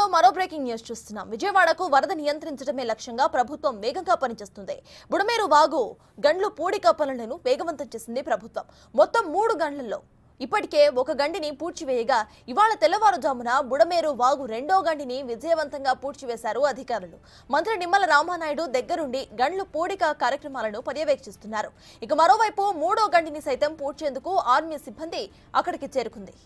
బులెటిన్లో మరో breaking news చూస్తున్నాం. విజయవాడకు వరద నియంత్రించడమే లక్ష్యంగా ప్రభుత్వం వేగంగా పనిచేస్తుంది. బుడమేరు వాగు గండ్లు పూడిక పనులను వేగవంతం చేసింది ప్రభుత్వం. మొత్తం 3 గంటల్లో ఇప్పటికే ఒక గండిని పూడ్చివేయగా ఇవాళ తెల్లవారుజామున బుడమేరు వాగు 2వ గండిని విజయవంతంగా పూడ్చివేశారు అధికారులు. మంత్రి నిమ్మల రామానాయుడు దగ్గరుండి గండ్లు పూడిక కార్యక్రమాలను పర్యవేక్షిస్తున్నారు. ఇక మరోవైపు 3వ గండిని సైతం పూడ్చేందుకు ఆర్మీ సిబ్బంది అక్కడికి చేరుకుంది.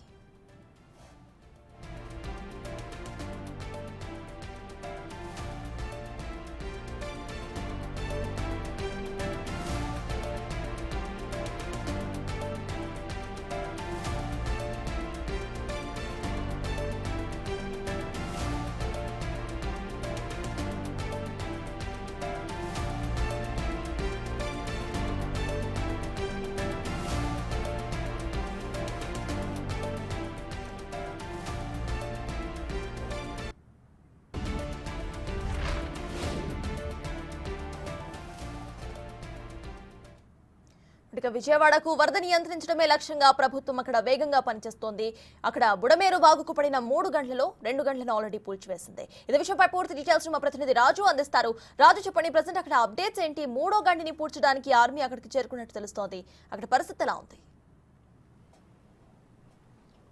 ఇక విజయవాడకు వరద నియంత్రించడమే లక్ష్యంగా ప్రభుత్వం అక్కడ వేగంగా పనిచేస్తోంది. అక్కడ బుడమేరు వాగుకు పడిన 3 గంటలలో 2 గంటలను ఆల్రెడీ పూడ్చివేసింది. ఇదే విషయంపై పూర్తి డీటెయిల్స్ మా ప్రతినిధి రాజు అందిస్తారు. రాజు, చెప్పండి, ప్రజెంట్ అక్కడ అప్డేట్స్ ఏంటి? 3వ గంటిని పూడ్చడానికి ఆర్మీ అక్కడికి చేరుకున్నట్టు తెలుస్తోంది. అక్కడ పరిస్థితి ఎలా ఉంది?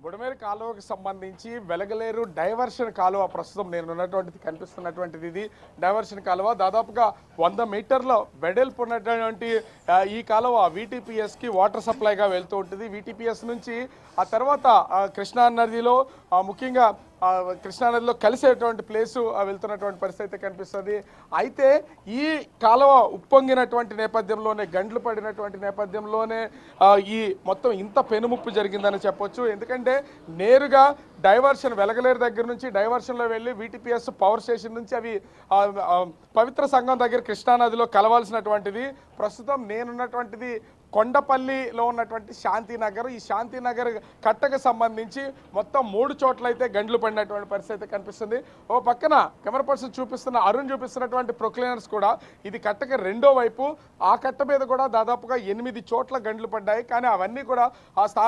బుడమేరు కాలువకు సంబంధించి వెలగలేరు డైవర్షన్ కాలువ ప్రస్తుతం నేను ఉన్నటువంటిది కనిపిస్తున్నటువంటిది ఇది డైవర్షన్ కాలువ. దాదాపుగా 100 మీటర్ల వెడల్పు ఉన్నటువంటి ఈ కాలువ వీటీపీఎస్కి వాటర్ సప్లైగా వెళ్తూ ఉంటుంది. వీటీపీఎస్ నుంచి ఆ తర్వాత కృష్ణా నదిలో ముఖ్యంగా కృష్ణానదిలో కలిసేటువంటి ప్లేసు వెళ్తున్నటువంటి పరిస్థితి కనిపిస్తుంది. అయితే ఈ కాలువ ఉప్పొంగినటువంటి నేపథ్యంలోనే, గండ్లు పడినటువంటి నేపథ్యంలోనే ఈ మొత్తం ఇంత పెనుముప్పు జరిగిందని చెప్పొచ్చు. ఎందుకంటే నేరుగా డైవర్షన్ వెలగలేరు దగ్గర నుంచి డైవర్షన్లో వెళ్ళి వీటీపీఎస్ పవర్ స్టేషన్ నుంచి అవి పవిత్ర సంఘం దగ్గర కృష్ణానదిలో కలవాల్సినటువంటిది. ప్రస్తుతం నేనున్నటువంటిది కొండపల్లిలో ఉన్నటువంటి శాంతినగర్. ఈ శాంతినగర్ కట్టకు సంబంధించి మొత్తం 3 చోట్ల అయితే గండ్లు పడినటువంటి పరిస్థితి కనిపిస్తుంది. ఓ పక్కన కెమెరా పర్సన్ అరుణ్ చూపిస్తున్నటువంటి ప్రొక్లైనర్స్ కూడా ఇది కట్టకి 2వ వైపు. ఆ కట్ట మీద కూడా దాదాపుగా 8 చోట్ల గండ్లు పడ్డాయి. కానీ అవన్నీ కూడా ఆ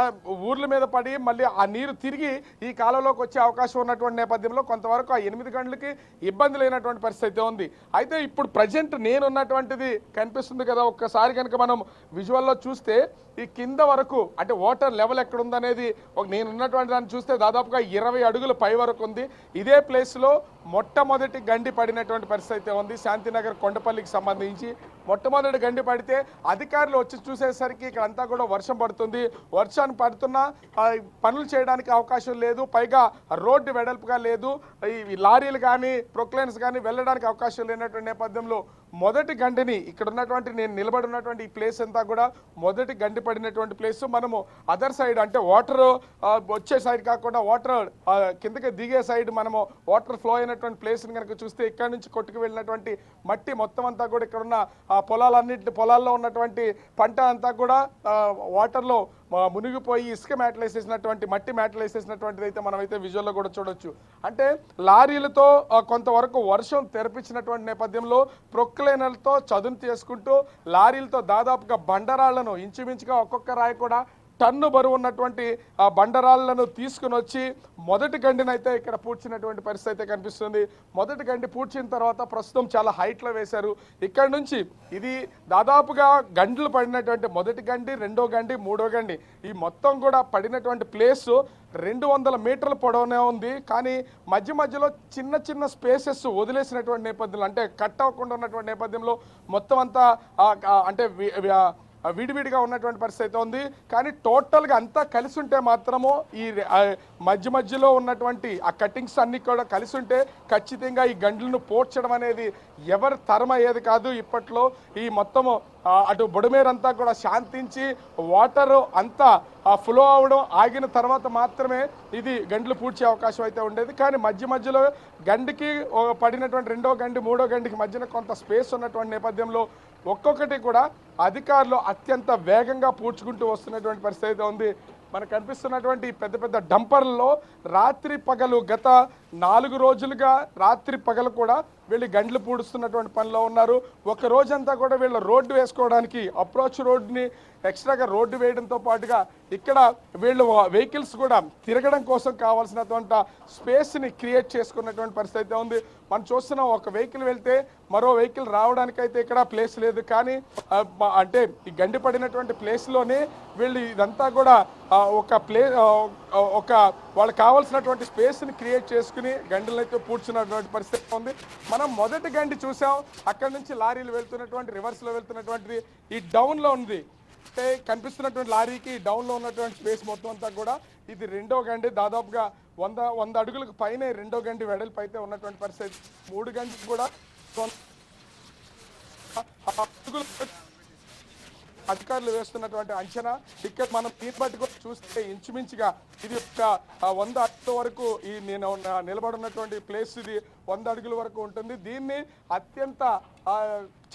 ఊర్ల మీద పడి మళ్ళీ ఆ నీరు తిరిగి ఈ కాలంలోకి వచ్చే అవకాశం ఉన్నటువంటి నేపథ్యంలో కొంతవరకు ఆ 8 గంటలకి ఇబ్బంది లేనటువంటి పరిస్థితి ఉంది. అయితే ఇప్పుడు ప్రజెంట్ నేనున్నటువంటిది కనిపిస్తుంది కదా, ఒక్కసారి కనుక మనం విజువల్లో చూస్తే ఈ కింద వరకు అంటే వాటర్ లెవెల్ ఎక్కడ ఉందనేది నేనున్నటువంటి దాన్ని చూస్తే దాదాపుగా 20 అడుగుల పై వరకు ఉంది. ఇదే ప్లేస్లో మొట్టమొదటి గండి పడినటువంటి పరిస్థితి ఉంది. శాంతినగర్ కొండపల్లికి సంబంధించి మొట్టమొదటి గండి పడితే అధికారులు వచ్చి చూసేసరికి ఇక్కడ అంతా కూడా వర్షం పడుతుంది. వర్షాన్ని పడుతున్నా పనులు చేయడానికి అవకాశం లేదు. పైగా రోడ్డు వెడల్పుగా లేదు. ఈ లారీలు కానీ ప్రొక్లైన్స్ కానీ వెళ్ళడానికి అవకాశం లేనటువంటి నేపథ్యంలో మొదటి గండిని ఇక్కడ ఉన్నటువంటి నేను నిలబడి ఉన్నటువంటి ఈ ప్లేస్ అంతా కూడా మొదటి గండి పడినటువంటి ప్లేస్. మనము అదర్ సైడ్ అంటే వాటర్ వచ్చే సైడ్ కాకుండా వాటర్ కిందకి దిగే సైడ్ మనము వాటర్ ఫ్లో అయినటువంటి ప్లేస్ని కనుక చూస్తే ఇక్కడ నుంచి కొట్టుకు వెళ్ళినటువంటి మట్టి మొత్తం అంతా కూడా ఇక్కడ ఉన్న పొలాల్లో ఉన్నటువంటి పంట అంతా కూడా వాటర్లో మునిగిపోయి ఇసుక మ్యాట్లు వేసేసినటువంటి మట్టి మ్యాట్లు వేసేసినటువంటిది అయితే మనమైతే విజువల్లో కూడా చూడొచ్చు. అంటే లారీలతో కొంతవరకు వర్షం తెరపించినటువంటి నేపథ్యంలో ప్రొక్లైనర్లతో చదును చేసుకుంటూ లారీలతో దాదాపుగా బండరాళ్లను ఇంచుమించుగా ఒక్కొక్క రాయి కూడా టన్ను బరువు ఉన్నటువంటి బండరాళ్లను తీసుకుని వచ్చి మొదటి గండిని అయితే ఇక్కడ పూడ్చినటువంటి పరిస్థితి అయితే కనిపిస్తుంది. మొదటి గండి పూడ్చిన తర్వాత ప్రస్తుతం చాలా హైట్లో వేశారు. ఇక్కడ నుంచి ఇది దాదాపుగా గంటలు పడినటువంటి మొదటి గండి, 2వ గండి, 3వ గండి ఈ మొత్తం కూడా పడినటువంటి ప్లేసు 200 మీటర్ల పొడవునే ఉంది. కానీ మధ్యలో చిన్న చిన్న స్పేసెస్ వదిలేసినటువంటి నేపథ్యంలో అంటే కట్ అవ్వకుండా ఉన్నటువంటి నేపథ్యంలో మొత్తం అంతా అంటే విడివిడిగా ఉన్నటువంటి పరిస్థితి ఉంది. కానీ టోటల్గా అంతా కలిసి ఉంటే మాత్రము ఈ మధ్యలో ఉన్నటువంటి ఆ కటింగ్స్ అన్నీ కూడా కలిసి ఉంటే ఖచ్చితంగా ఈ గండ్లను పోడ్చడం అనేది ఎవరు తరం అయ్యేది కాదు. ఇప్పట్లో ఈ మొత్తము అటు బుడమేరంతా కూడా శాంతించి వాటర్ అంతా ఫ్లో అవడం ఆగిన తర్వాత మాత్రమే ఇది గండ్లు పూడ్చే అవకాశం అయితే ఉండేది. కానీ మధ్యలో గండికి పడినటువంటి 2వ గండి 3వ గండికి మధ్యన కొంత స్పేస్ ఉన్నటువంటి నేపథ్యంలో ఒక్కొక్కటి కూడా అధికారులు అత్యంత వేగంగా పూడ్చుకుంటూ వస్తున్నటువంటి పరిస్థితి ఉంది. మనకు కనిపిస్తున్నటువంటి పెద్ద పెద్ద డంపర్లలో రాత్రి పగలు గత 4 రోజులుగా రాత్రి పగలు కూడా వీళ్ళు గండ్లు పూడుస్తున్నటువంటి పనిలో ఉన్నారు. ఒక రోజంతా కూడా వీళ్ళు రోడ్డు వేసుకోవడానికి అప్రోచ్ రోడ్డుని ఎక్స్ట్రాగా రోడ్డు వేయడంతో పాటుగా ఇక్కడ వీళ్ళు వెహికల్స్ కూడా తిరగడం కోసం కావాల్సినటువంటి స్పేస్ని క్రియేట్ చేసుకున్నటువంటి పరిస్థితి అయితే ఉంది. మనం చూస్తున్నాం, ఒక వెహికల్ వెళ్తే మరో వెహికల్ రావడానికైతే ఇక్కడ ప్లేస్ లేదు. కానీ అంటే ఈ గండి పడినటువంటి ప్లేస్లోనే వీళ్ళు ఇదంతా కూడా ఒక వాళ్ళకి కావాల్సినటువంటి స్పేస్ని క్రియేట్ చేసుకుని గండిలను అయితే పూడ్చున్నటువంటి పరిస్థితి ఉంది. మనం మొదటి గండి చూసాం, అక్కడ నుంచి లారీలు వెళ్తున్నటువంటి రివర్స్లో వెళ్తున్నటువంటిది ఈ డౌన్లో ఉంది. అంటే కనిపిస్తున్నటువంటి లారీకి డౌన్లో ఉన్నటువంటి స్పేస్ మొత్తం అంతా కూడా ఇది రెండో గండి. దాదాపుగా 100 అడుగులకు పైనే రెండో గండి వెడల్పు అయితే ఉన్నటువంటి పరిస్థితి. 3 గంటలు కూడా అధికారులు వేస్తున్నటువంటి అంచనా. ఇక్కడ మనం దీన్ని బట్టి కూడా చూస్తే ఇంచుమించుగా ఇది ఒక 100 అడుగుల వరకు ఈ నేను నిలబడినటువంటి ప్లేస్ ఇది 100 అడుగుల వరకు ఉంటుంది. దీన్ని అత్యంత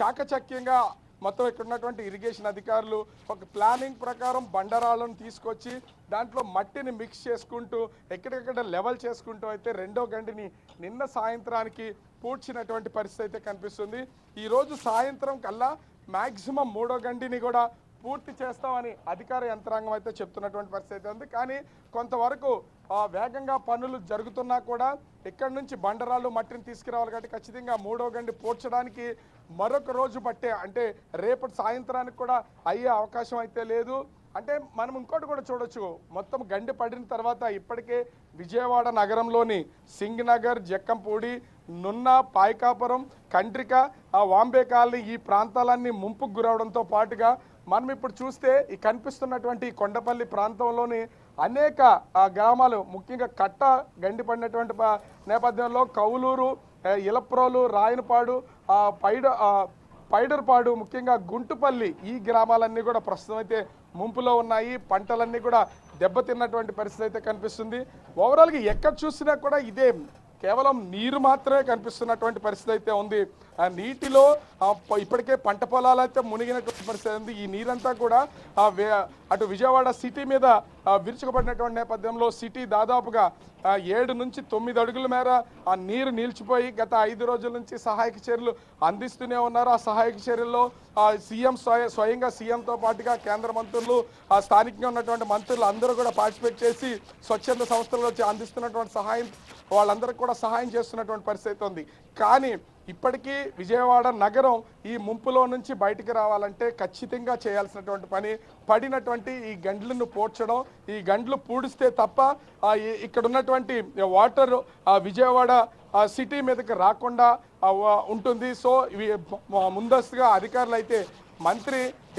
చాకచక్యంగా మొత్తం ఇక్కడ ఉన్నటువంటి ఇరిగేషన్ అధికారులు ఒక ప్లానింగ్ ప్రకారం బండరాళ్ళను తీసుకొచ్చి దాంట్లో మట్టిని మిక్స్ చేసుకుంటూ ఎక్కడెక్కడ లెవెల్ చేసుకుంటూ అయితే రెండో గండిని నిన్న సాయంత్రానికి పూడ్చినటువంటి పరిస్థితి అయితే కనిపిస్తుంది. ఈరోజు సాయంత్రం కల్లా మ్యాక్సిమం మూడో గండిని కూడా పూర్తి చేస్తామని అధికార యంత్రాంగం అయితే చెప్తున్నటువంటి పరిస్థితి ఉంది. కానీ కొంతవరకు వేగంగా పనులు జరుగుతున్నా కూడా ఇక్కడి నుంచి బండరాళ్ళు మట్టిని తీసుకురావాలి కాబట్టి ఖచ్చితంగా మూడో గండి పూడ్చడానికి మరొక రోజు పట్టే, అంటే రేపటి సాయంత్రానికి కూడా అయ్యే అవకాశం అయితే లేదు. అంటే మనం ఇంకోటి కూడా చూడొచ్చు, మొత్తం గండి పడిన తర్వాత ఇప్పటికే విజయవాడ నగరంలోని సింగ్ నగర్, జక్కంపూడి, నున్న, పాయకాపురం, కండ్రిక, వాంబే కాలనీ ఈ ప్రాంతాలన్నీ ముంపుకు గురవడంతో పాటుగా మనం ఇప్పుడు చూస్తే ఈ కనిపిస్తున్నటువంటి కొండపల్లి ప్రాంతంలోని అనేక గ్రామాలు ముఖ్యంగా కట్ట గండి పడినటువంటి నేపథ్యంలో కౌలూరు, ఇలప్రోలు, రాయనపాడు, పైడర్పాడు, ముఖ్యంగా గుంటుపల్లి ఈ గ్రామాలన్నీ కూడా ప్రస్తుతం అయితే ముంపులో ఉన్నాయి. పంటలన్నీ కూడా దెబ్బతిన్నటువంటి పరిస్థితి అయితే కనిపిస్తుంది. ఓవరాల్గా ఎక్కడ చూసినా కూడా ఇదే కేవలం నీరు మాత్రమే కనిపిస్తున్నటువంటి పరిస్థితి అయితే ఉంది. ఆ నీటిలో ఇప్పటికే పంట పొలాలు అయితే మునిగినటువంటి పరిస్థితి ఉంది. ఈ నీరంతా కూడా అటు విజయవాడ సిటీ మీద విరుచుకుపడినటువంటి నేపథ్యంలో సిటీ దాదాపుగా 7 నుంచి 9 అడుగుల మేర ఆ నీరు నిలిచిపోయి గత 5 రోజుల నుంచి సహాయక చర్యలు అందిస్తూనే ఉన్నారు. ఆ సహాయక చర్యల్లో సీఎం స్వయంగా సీఎంతో పాటుగా కేంద్ర మంత్రులు, స్థానికంగా ఉన్నటువంటి మంత్రులు అందరూ కూడా పార్టిసిపేట్ చేసి స్వచ్ఛంద సంస్థలు వచ్చి అందిస్తున్నటువంటి సహాయం వాళ్ళందరికీ కూడా సహాయం చేస్తున్నటువంటి పరిస్థితి ఉంది. కానీ ఇప్పటికీ విజయవాడ నగరం ఈ ముంపులో నుంచి బయటికి రావాలంటే ఖచ్చితంగా చేయాల్సినటువంటి పని పడినటువంటి ఈ గండ్లను పూడ్చడం. ఈ గండ్లు పూడిస్తే తప్ప ఇక్కడ ఉన్నటువంటి వాటర్ విజయవాడ సిటీ మీదకి రాకుండా ఉంటుంది. సో ఇవి ముందస్తుగా అధికారులు అయితే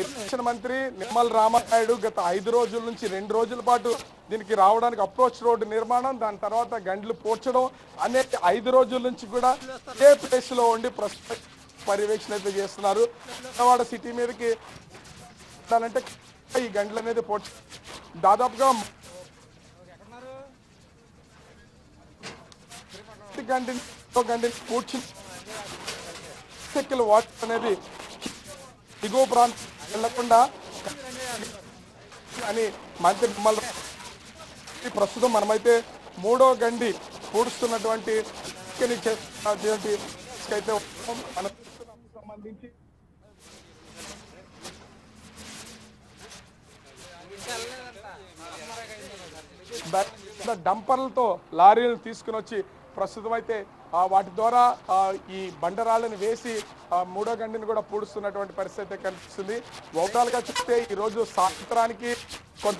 ఇరిగేషన్ మంత్రి నిమ్మల రామానాయుడు గత 5 రోజుల నుంచి 2 రోజుల పాటు దీనికి రావడానికి అప్రోచ్ రోడ్డు నిర్మాణం, దాని తర్వాత గండ్లు పూడ్చడం అనే 5 రోజుల నుంచి కూడా ఏ ప్లేస్లో ఉండి ప్రస్తుత పర్యవేక్షణ అయితే చేస్తున్నారు. విజయవాడ సిటీ మీదకి అంటే ఈ గండ్లు అనేది దాదాపుగా గండిని పూడ్చి వాటర్ అనేది దిగువ ప్రాంతం వెళ్లకుండా అని మంత్రి ప్రస్తుతం మనమైతే మూడో గండి పూడుస్తున్నటువంటి సంబంధించి డంపర్లతో లారీలు తీసుకుని వచ్చి ప్రస్తుతం అయితే వాటి ద్వారా ఈ బండరాళ్ళని వేసి మూడో గండిని కూడా పూడుస్తున్నటువంటి పరిస్థితి కనిపిస్తుంది. ఓవరాల్గా చూస్తే ఈరోజు సాయంత్రానికి కొంత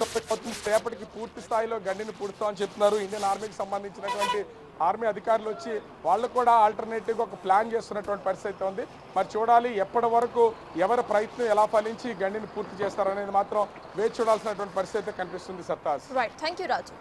రేపటికి పూర్తి స్థాయిలో గండిని పూడుస్తామని చెప్తున్నారు. ఇండియన్ ఆర్మీకి సంబంధించినటువంటి ఆర్మీ అధికారులు వచ్చి వాళ్ళు కూడా ఆల్టర్నేటివ్గా ఒక ప్లాన్ చేస్తున్నటువంటి పరిస్థితి ఉంది. మరి చూడాలి ఎప్పటి వరకు ఎవరి ప్రయత్నం ఎలా ఫలించి గండిని పూర్తి చేస్తారనేది మాత్రం వేచి చూడాల్సినటువంటి పరిస్థితి కనిపిస్తుంది. సత్తాస్. Right, thank you Raju.